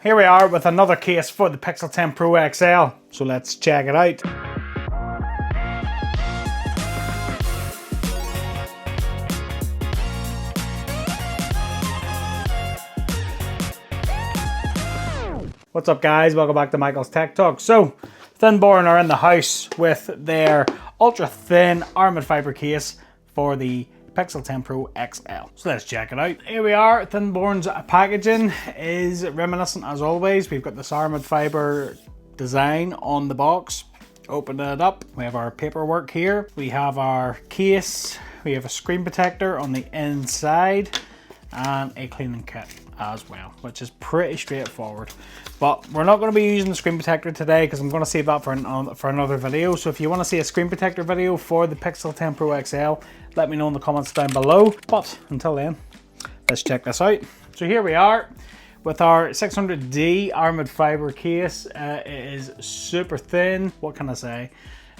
Here we are with another case for the Pixel 10 Pro XL, so let's check it out. What's up guys, welcome back to Michael's Tech Talk. So, Thinborne are in the house with their ultra thin Aramid Fiber Case for the Pixel 10 Pro XL. So let's check it out. Here we are. Thinborne's packaging is reminiscent as always. We've got this Aramid Fiber design on the box. Open it up. We have our paperwork here. We have our case. We have a screen protector on the inside and a cleaning kit as well, which is pretty straightforward. But we're not going to be using the screen protector today because I'm going to save that for another video. So if you want to see a screen protector video for the Pixel 10 Pro XL, let me know in the comments down below. But until then, let's check this out. So here we are with our 600D Aramid Fiber case. It is super thin. What can I say?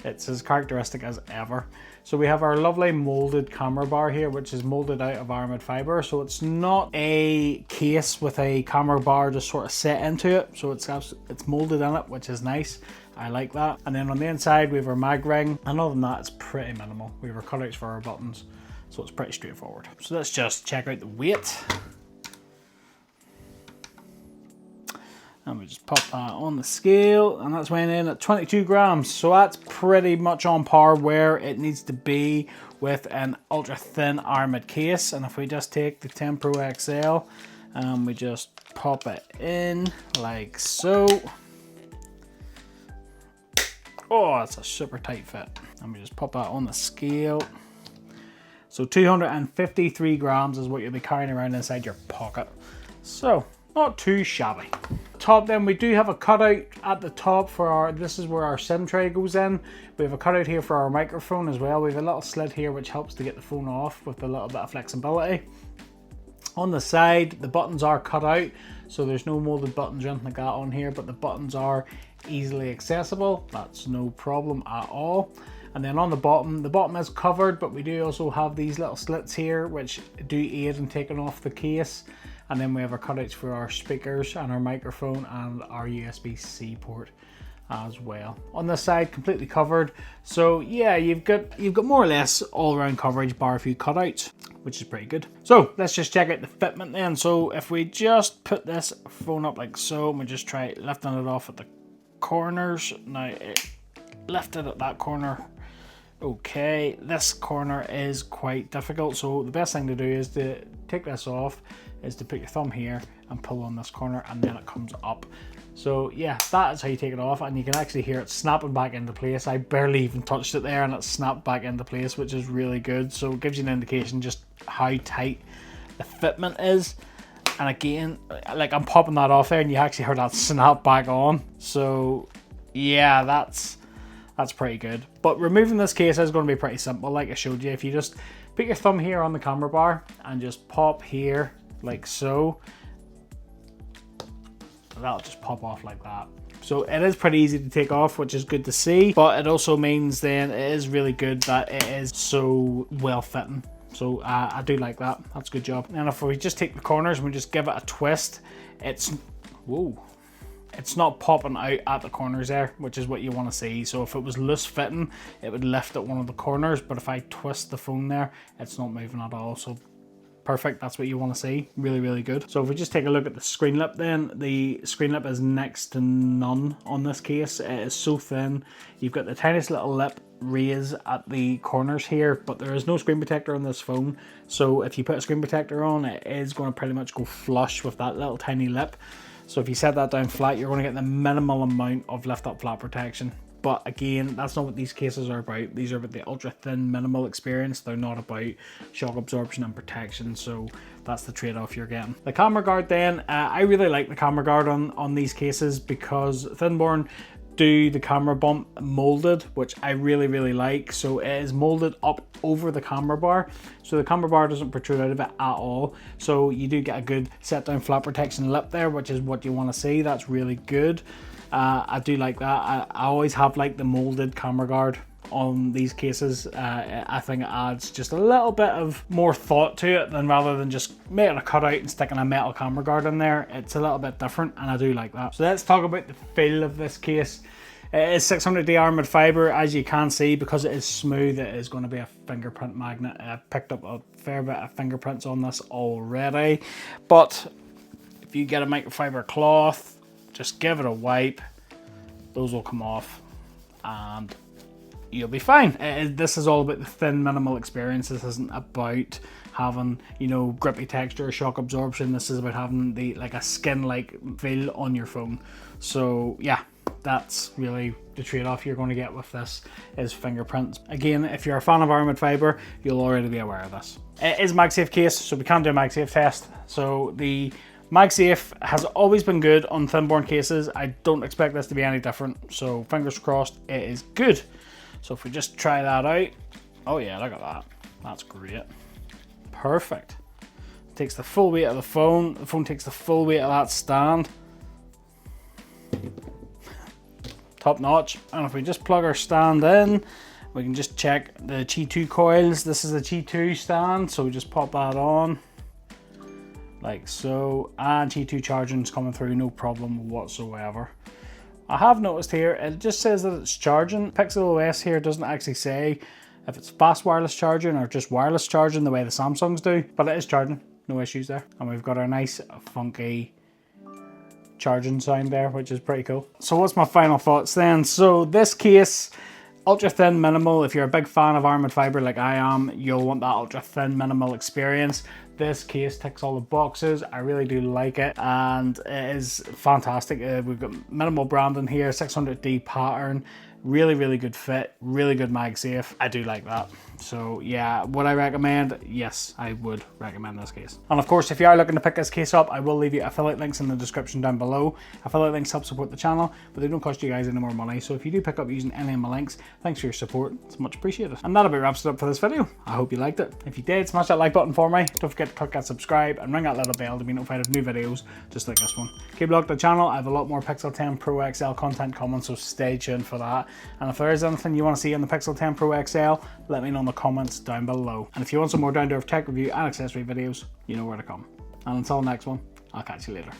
It's as characteristic as ever. So we have our lovely molded camera bar here, which is molded out of Aramid Fiber. So it's not a case with a camera bar just sort of set into it. So it's molded in it, which is nice. I like that. And then on the inside, we have our mag ring. And other than that, it's pretty minimal. We have our cutouts for our buttons. So it's pretty straightforward. So let's just check out the weight. And we just pop that on the scale, and that's weighing in at 22 grams. So that's pretty much on par where it needs to be with an ultra thin Aramid case. And if we just take the 10 Pro XL and we just pop it in like so. Oh, that's a super tight fit. And we just pop that on the scale. So 253 grams is what you'll be carrying around inside your pocket. So not too shabby. Top then, we do have a cutout at the top for our, this is where our SIM tray goes in. We have a cutout here for our microphone as well. We have a little slit here which helps to get the phone off with a little bit of flexibility. On the side, the buttons are cut out, so there's no molded buttons or anything like that on here, but the buttons are easily accessible. That's no problem at all. And then on the bottom is covered, but we do also have these little slits here which do aid in taking off the case. And then we have our cutouts for our speakers and our microphone and our USB-C port as well. On this side, completely covered. So yeah, you've got more or less all around coverage bar a few cutouts, which is pretty good. So let's just check out the fitment then. So if we just put this phone up like so, and we just try lifting it off at the corners. Now it lifted at that corner. Okay, this corner is quite difficult. So the best thing to do is to take this off, is to put your thumb here and pull on this corner, and then it comes up. So yeah, that is how you take it off, and you can actually hear it snapping back into place. I barely even touched it there and it snapped back into place, which is really good. So it gives you an indication just how tight the fitment is. And again, like I'm popping that off there and you actually heard that snap back on. So yeah, that's pretty good. But removing this case is going to be pretty simple, like I showed you. If you just put your thumb here on the camera bar and just pop here like so, that'll just pop off like that. So it is pretty easy to take off, which is good to see, but it also means then it is really good that it is so well fitting. So I do like that. That's a good job. And if we just take the corners and we just give it a twist, it's not popping out at the corners there, which is what you want to see. So if it was loose fitting, it would lift at one of the corners, but if I twist the phone there, it's not moving at all. So perfect, that's what you want to see. Really, really good. So if we just take a look at the screen lip then, the screen lip is next to none on this case. It is so thin. You've got the tiniest little lip raise at the corners here, but there is no screen protector on this phone. So if you put a screen protector on, it is going to pretty much go flush with that little tiny lip. So if you set that down flat, you're going to get the minimal amount of lift up flat protection. But again, that's not what these cases are about. These are about the ultra thin minimal experience. They're not about shock absorption and protection. So that's the trade-off you're getting. The camera guard then, I really like the camera guard on these cases because Thinborne do the camera bump molded, which I really, really like. So it is molded up over the camera bar. So the camera bar doesn't protrude out of it at all. So you do get a good set down flat protection lip there, which is what you want to see. That's really good. I do like that. I always have liked the molded camera guard on these cases. I think it adds just a little bit of more thought to it than rather than just making a cutout and sticking a metal camera guard in there. It's a little bit different, and I do like that. So let's talk about the feel of this case. It is 600D Aramid fiber, as you can see. Because it is smooth, it is going to be a fingerprint magnet. I've picked up a fair bit of fingerprints on this already, but if you get a microfiber cloth, just give it a wipe, those will come off and you'll be fine. This is all about the thin minimal experience. This isn't about having, you know, grippy texture or shock absorption. This is about having the like a skin-like feel on your phone. So yeah, that's really the trade-off you're going to get with this, is fingerprints. Again, if you're a fan of Aramid fiber, you'll already be aware of this. It is a Magsafe case, so we can do a Magsafe test. So the Magsafe has always been good on Thinborne cases. I don't expect this to be any different, so fingers crossed it is good. So if we just try that out, oh yeah, look at that. That's great. Perfect. Takes the full weight of the phone takes the full weight of that stand. Top notch. And if we just plug our stand in, we can just check the Qi 2 coils. This is a Qi 2 stand, so we just pop that on like so, and Qi 2 charging is coming through, no problem whatsoever. I have noticed here, it just says that it's charging. Pixel OS here doesn't actually say if it's fast wireless charging or just wireless charging the way the Samsungs do, but it is charging, no issues there. And we've got our nice funky charging sound there, which is pretty cool. So what's my final thoughts then? So this case, ultra thin minimal. If you're a big fan of Aramid fiber like I am, you'll want that ultra thin minimal experience. This case ticks all the boxes. I really do like it, and it is fantastic. We've got minimal branding here, 600D pattern, really good fit, really good Magsafe. I do like that. So yeah, would I recommend? Yes, I would recommend this case. And of course, if you are looking to pick this case up, I will leave you affiliate links in the description down below. Affiliate links help support the channel, but they don't cost you guys any more money. So if you do pick up using any of my links, thanks for your support. It's much appreciated. And that about wraps it up for this video. I hope you liked it. If you did, smash that like button for me. Don't forget to click that subscribe and ring that little bell to be notified of new videos just like this one. Keep locked to the channel. I have a lot more Pixel 10 Pro XL content coming, so stay tuned for that. And if there is anything you want to see on the Pixel 10 Pro XL, let me know in the comments down below. And if you want some more down-to-earth tech review and accessory videos, you know where to come. And until next one, I'll catch you later.